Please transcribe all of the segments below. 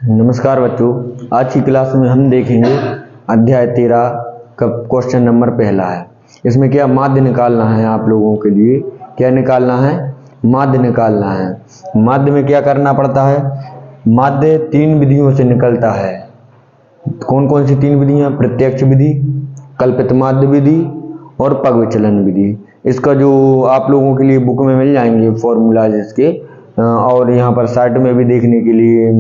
नमस्कार बच्चों, आज की क्लास में हम देखेंगे अध्याय 13 का क्वेश्चन नंबर पहला है। इसमें क्या माध्य निकालना है आप लोगों के लिए। क्या निकालना है? माध्य निकालना है। माध्य में क्या करना पड़ता है? माध्य 3 विधियों से निकलता है। कौन कौन सी 3 विधियां? प्रत्यक्ष विधि, कल्पित माध्य विधि और पग विचलन विधि। इसका जो आप लोगों के लिए बुक में मिल जाएंगे फॉर्मूलाज इसके, और यहाँ पर साइट में भी देखने के लिए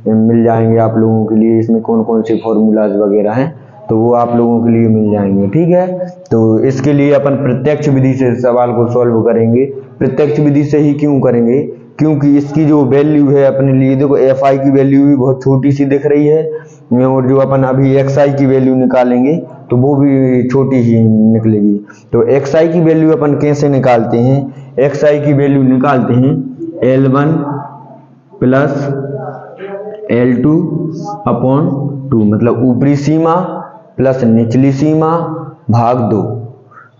मिल जाएंगे आप लोगों के लिए। इसमें कौन कौन से फॉर्मूलाज वगैरह हैं तो वो आप लोगों के लिए मिल जाएंगे। ठीक है, तो इसके लिए अपन प्रत्यक्ष विधि से सवाल को सॉल्व करेंगे। प्रत्यक्ष विधि से ही क्यों करेंगे? क्योंकि इसकी जो वैल्यू है अपने लिए, देखो एफ आई की वैल्यू भी बहुत छोटी सी दिख रही है, और जो अपन अभी एक्स आई की वैल्यू निकालेंगे तो वो भी छोटी ही निकलेगी। तो एक्स आई की वैल्यू अपन कैसे निकालते हैं? एक्स आई की वैल्यू निकालते हैं L1 प्लस L2 अपॉन 2, मतलब ऊपरी सीमा प्लस निचली सीमा भाग 2।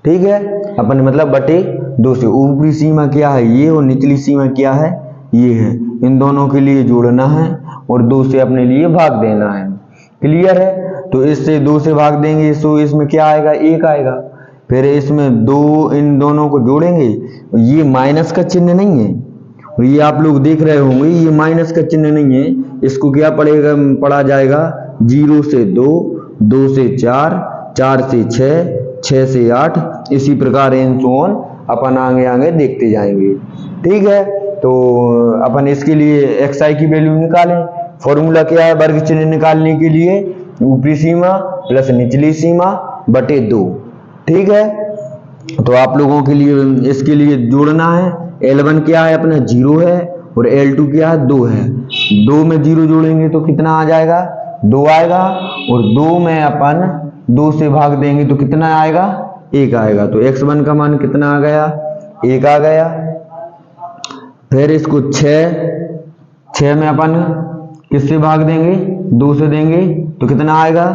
ठीक है, अपन मतलब बटे 2 से। ऊपरी सीमा क्या है? ये, और निचली सीमा क्या है? ये है। इन दोनों के लिए जोड़ना है और 2 से अपने लिए भाग देना है। क्लियर है? तो इससे 2 से भाग देंगे तो इसमें क्या आएगा? 1 आएगा। फिर इसमें 2 इन दोनों को जोड़ेंगे, ये माइनस का चिन्ह नहीं है, ये आप लोग देख रहे होंगे, ये माइनस का चिन्ह नहीं है। इसको क्या पढ़ा जाएगा? 0 से 2, 2 से 4, 4 से 6, 6 से 8, इसी प्रकार एंड सो ऑन अपन आगे आगे देखते जाएंगे। ठीक है, तो अपन इसके लिए एक्स आई की वैल्यू निकालें। फॉर्मूला क्या है वर्ग चिन्ह निकालने के लिए? ऊपरी सीमा प्लस निचली सीमा बटे 2। ठीक है, तो आप लोगों के लिए इसके लिए जोड़ना है। L1 क्या है अपना? 0 है, और L2 क्या है? 2 है। 2 में 0 जोड़ेंगे तो कितना आ जाएगा? 2 आएगा, और 2 में अपन 2 से भाग देंगे तो कितना आएगा? 1 आएगा। तो x1 का मान कितना आ गया? 1 आ गया। फिर इसको 6 में अपन किससे भाग देंगे? 2 से देंगे तो कितना आएगा?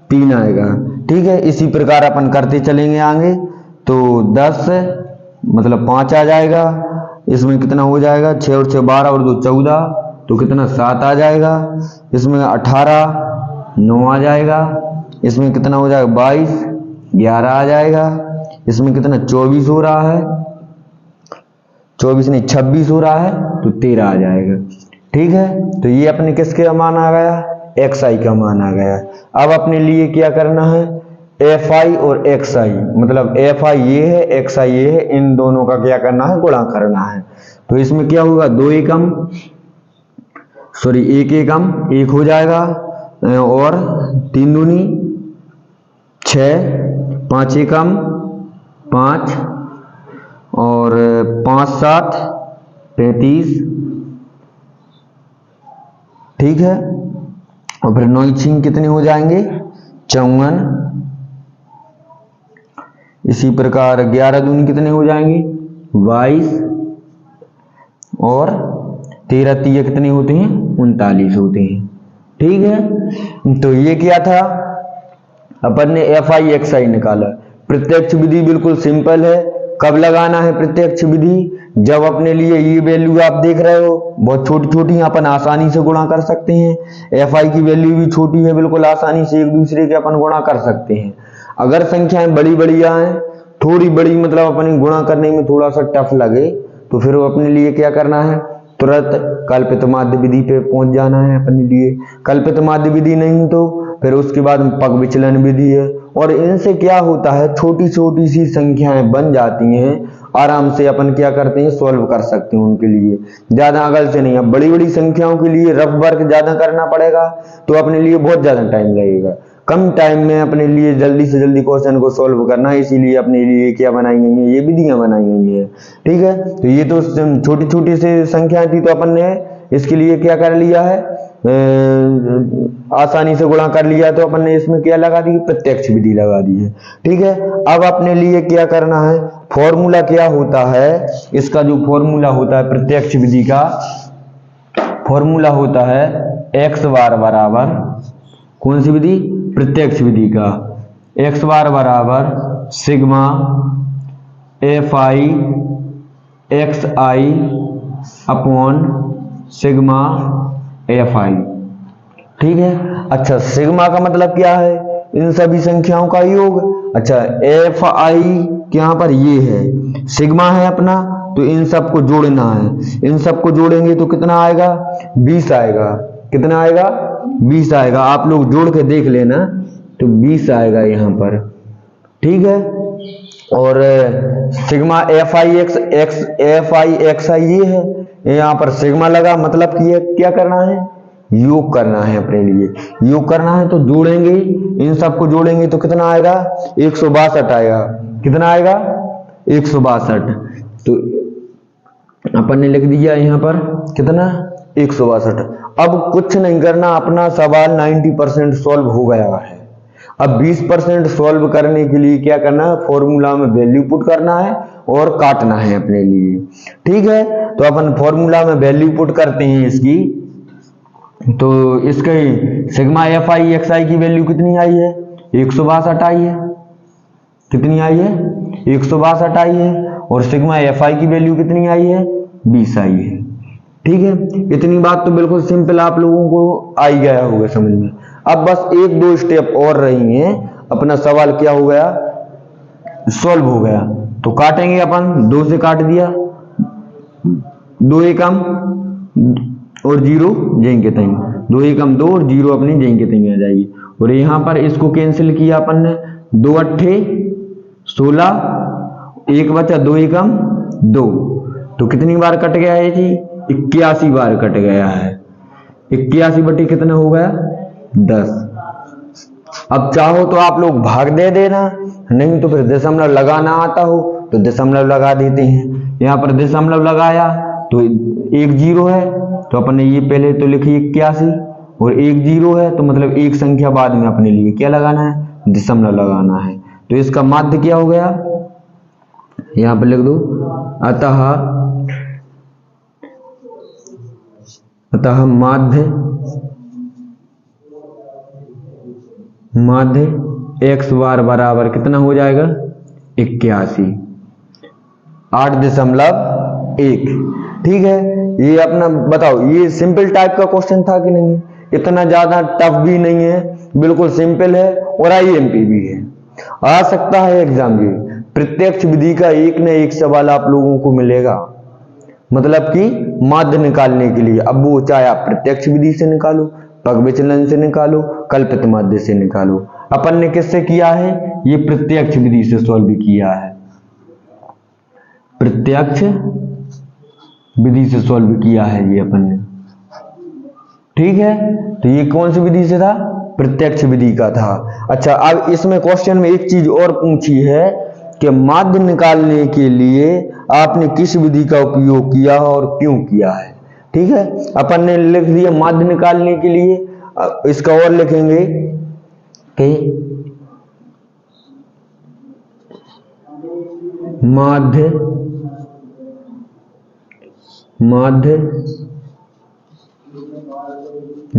3 आएगा। ठीक है, इसी प्रकार अपन करते चलेंगे आगे। तो 10 मतलब 5 आ जाएगा। इसमें कितना हो जाएगा? 6 और 6 12 और 2 14, तो कितना? 7 आ जाएगा। इसमें 18 9 आ जाएगा। इसमें कितना हो जाएगा? 22 11 आ जाएगा। इसमें कितना? 24 हो रहा है, 24 नहीं 26 हो रहा है, तो 13 आ जाएगा। ठीक है, तो ये अपने किसके मान आ गया? एक्स आई का मान आ गया। अब अपने लिए क्या करना है? एफ आई और एक्स आई, मतलब एफ आई ये है, एक्स आई ये है, इन दोनों का क्या करना है? गुणा करना है। तो इसमें क्या होगा? 1 एकम 1 हो जाएगा, और 3 दूनी 6, 5 एकम 5, और 5 7 35। ठीक है, और फिर 9 6 कितने हो जाएंगे? 54। इसी प्रकार 11 दूनी कितने हो जाएंगे? 22, और 13 3 कितने होते हैं? 39 होते हैं। ठीक है, तो ये क्या था? अपन ने एफ आई एक्स आई निकाला। प्रत्यक्ष विधि बिल्कुल सिंपल है। कब लगाना है प्रत्यक्ष विधि? जब अपने लिए ये वैल्यू आप देख रहे हो बहुत छोटी छोटी, अपन आसानी से गुणा कर सकते हैं। एफ आई की वैल्यू भी छोटी है, बिल्कुल आसानी से एक दूसरे के अपन गुणा कर सकते हैं। अगर संख्याएं बड़ी बड़ी आए, थोड़ी बड़ी मतलब अपने गुणा करने में थोड़ा सा टफ लगे, तो फिर अपने लिए क्या करना है? तुरंत कल्पित माध्य विधि पे पहुंच जाना है अपने लिए। कल्पित माध्य विधि नहीं तो फिर उसके बाद पग विचलन विधि है, और इनसे क्या होता है? छोटी छोटी सी संख्याएं बन जाती हैं, आराम से अपन क्या करते हैं? सॉल्व कर सकते हैं उनके लिए, ज्यादा अगल से नहीं। अब बड़ी बड़ी संख्याओं के लिए रफ वर्क ज्यादा करना पड़ेगा, तो अपने लिए बहुत ज्यादा टाइम लगेगा। कम टाइम में अपने लिए जल्दी से जल्दी क्वेश्चन को सॉल्व करना है, इसीलिए अपने लिए क्या बनाई गई है? ये विधियां बनाई गई है। ठीक है, तो ये तो छोटी छोटी से संख्याएं थी, तो अपन ने इसके लिए क्या कर लिया है? आसानी से गुणा कर लिया, तो अपन ने इसमें क्या लगा दी? प्रत्यक्ष विधि लगा दी है। ठीक है, अब अपने लिए क्या करना है? फॉर्मूला क्या होता है इसका? जो फॉर्मूला होता है प्रत्यक्ष विधि का, फॉर्मूला होता है एक्स बार बराबर, कौन सी विधि? प्रत्यक्ष विधि का। एक्स बार बराबर sigma F I x I upon sigma F I. ठीक है। अच्छा, सिग्मा का मतलब क्या है? इन सभी संख्याओं का योग। अच्छा, एफ आई यहाँ पर ये है, सिग्मा है अपना, तो इन सबको जोड़ना है। इन सबको जोड़ेंगे तो कितना आएगा? 20 आएगा। कितना आएगा? 20 आएगा। आप लोग जोड़ के देख लेना, तो 20 आएगा यहाँ पर। ठीक है। और सिग्मा एफ आई एक्स आई ये है, यहाँ पर सिग्मा लगा, मतलब कि ये क्या करना है? योग करना है अपने लिए। योग करना है तो जोड़ेंगे, इन सबको जोड़ेंगे तो कितना आएगा? 162 आएगा। कितना आएगा? 162। तो अपन ने लिख दिया यहाँ पर कितना? 162। अब कुछ नहीं करना, अपना सवाल 90% सॉल्व हो गया है। अब 20% सॉल्व करने के लिए क्या करना है? फॉर्मूला में वैल्यू पुट करना है और काटना है अपने लिए। ठीक है। तो अपन फॉर्मूला में वैल्यू पुट करते हैं इसकी, तो इसके सिग्मा एफ आई एक्स आई की वैल्यू कितनी आई है? 162 आई है। कितनी आई है? 162 आई है। और सिग्मा एफ आई की वैल्यू कितनी आई है? 20 आई है। ठीक है। इतनी बात तो बिल्कुल सिंपल आप लोगों को आ ही गया होगा समझ में। अब बस एक दो स्टेप और रही हैं, अपना सवाल क्या हो गया? सॉल्व हो गया। तो काटेंगे अपन, 2 से काट दिया, 2 एकम और 0 जाएंगे तहीं, 2 एकम 2 और 0 अपनी जाएंगे तहीं आ जाएगी। और यहाँ पर इसको कैंसिल किया अपन ने, 2 अट्ठे 16, 1 बचा, 2 एकम 2। तो कितनी बार कट गया है जी? 81 बार कट गया है। 81 बटे कितना हो गया? 10। अब चाहो तो आप लोग भाग दे देना, नहीं तो फिर दशमलव लगाना आता हो तो दशमलव लगा देते हैं। यहाँ पर दशमलव लगाया तो 1 0 है, तो अपन ने ये पहले तो लिखी 81, और 1 0 है तो मतलब एक संख्या बाद में अपने लिए क्या लगाना है? दशमलव लगाना है। तो इसका माध्य क्या हो गया? यहाँ पर लिख दो, अतः माध्य x बार बराबर कितना हो जाएगा? 81, 8.1। ठीक है। ये अपना बताओ, ये सिंपल टाइप का क्वेश्चन था कि नहीं? इतना ज्यादा टफ भी नहीं है, बिल्कुल सिंपल है और आईएमपी भी है। आ सकता है एग्जाम में प्रत्यक्ष विधि का एक न एक सवाल आप लोगों को मिलेगा, मतलब कि माध्य निकालने के लिए। अब वो चाहे आप प्रत्यक्ष विधि से निकालो, पग विचलन से निकालो, कल्पित माध्य से निकालो। अपन ने किससे किया है? ये प्रत्यक्ष विधि से सॉल्व किया है। प्रत्यक्ष विधि से सॉल्व किया है ये अपन ने। ठीक है। तो ये कौन सी विधि से था? प्रत्यक्ष विधि का था। अच्छा, अब इसमें क्वेश्चन में एक चीज और पूछी है कि माध्य निकालने के लिए आपने किस विधि का उपयोग किया और क्यों किया है। ठीक है। अपन ने लिख दिया माध्य निकालने के लिए, इसका और लिखेंगे कि माध्य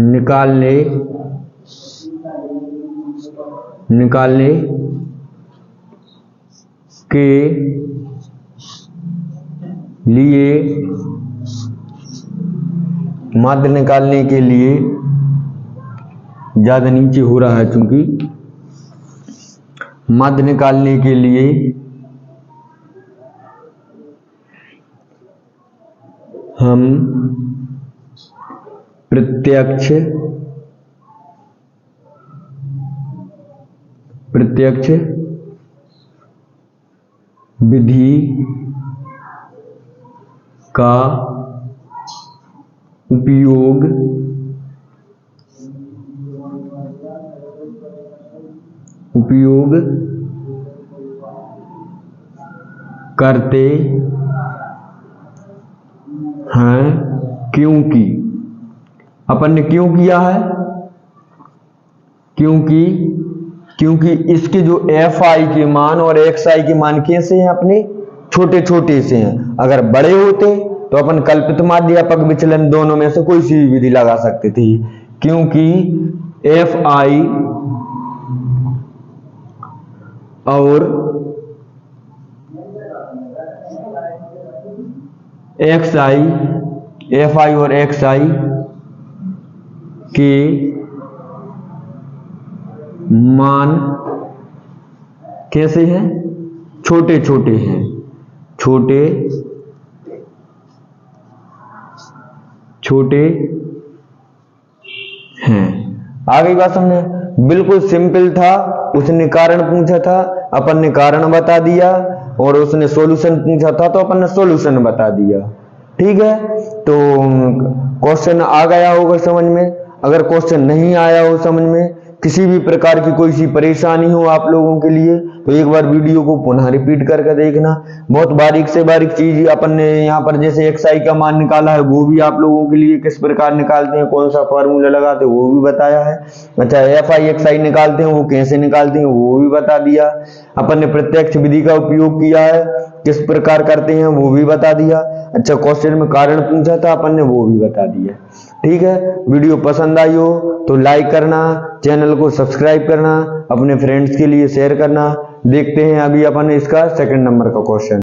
निकालने के लिए, माध्य निकालने के लिए ज्यादा नीचे हो रहा है, चूंकि माध्य निकालने के लिए हम प्रत्यक्ष विधि का उपयोग करते हैं। क्योंकि अपन ने क्यों किया है? क्योंकि इसके जो एफ आई के मान और एक्स आई के मान कैसे हैं? अपने छोटे छोटे से हैं। अगर बड़े होते तो अपन कल्पित माध्य या पग विचलन दोनों में से कोई सी भी विधि लगा सकते थे। क्योंकि एफ आई और एक्स आई, एफ आई और एक्स आई के मान कैसे हैं? छोटे छोटे हैं, छोटे छोटे हैं। आ गई बात समझे? बिल्कुल सिंपल था। उसने कारण पूछा था, अपन ने कारण बता दिया, और उसने सॉल्यूशन पूछा था तो अपन ने सॉल्यूशन बता दिया। ठीक है, तो क्वेश्चन आ गया होगा समझ में। अगर क्वेश्चन नहीं आया हो समझ में, किसी भी प्रकार की कोई सी परेशानी हो आप लोगों के लिए, तो एक बार वीडियो को पुनः रिपीट करके देखना। बहुत बारीक से बारीक चीज अपन ने यहाँ पर, जैसे xi का मान निकाला है वो भी आप लोगों के लिए किस प्रकार निकालते हैं, कौन सा फॉर्मूला लगाते हैं वो भी बताया है। अच्छा, fi xi निकालते हैं वो कैसे निकालते हैं वो भी बता दिया। अपन ने प्रत्यक्ष विधि का उपयोग किया है, किस प्रकार करते हैं वो भी बता दिया। अच्छा, क्वेश्चन में कारण पूछा था अपन ने वो भी बता दिया। ठीक है, वीडियो पसंद आई हो तो लाइक करना, चैनल को सब्सक्राइब करना, अपने फ्रेंड्स के लिए शेयर करना। देखते हैं अभी अपन इसका सेकंड नंबर का क्वेश्चन।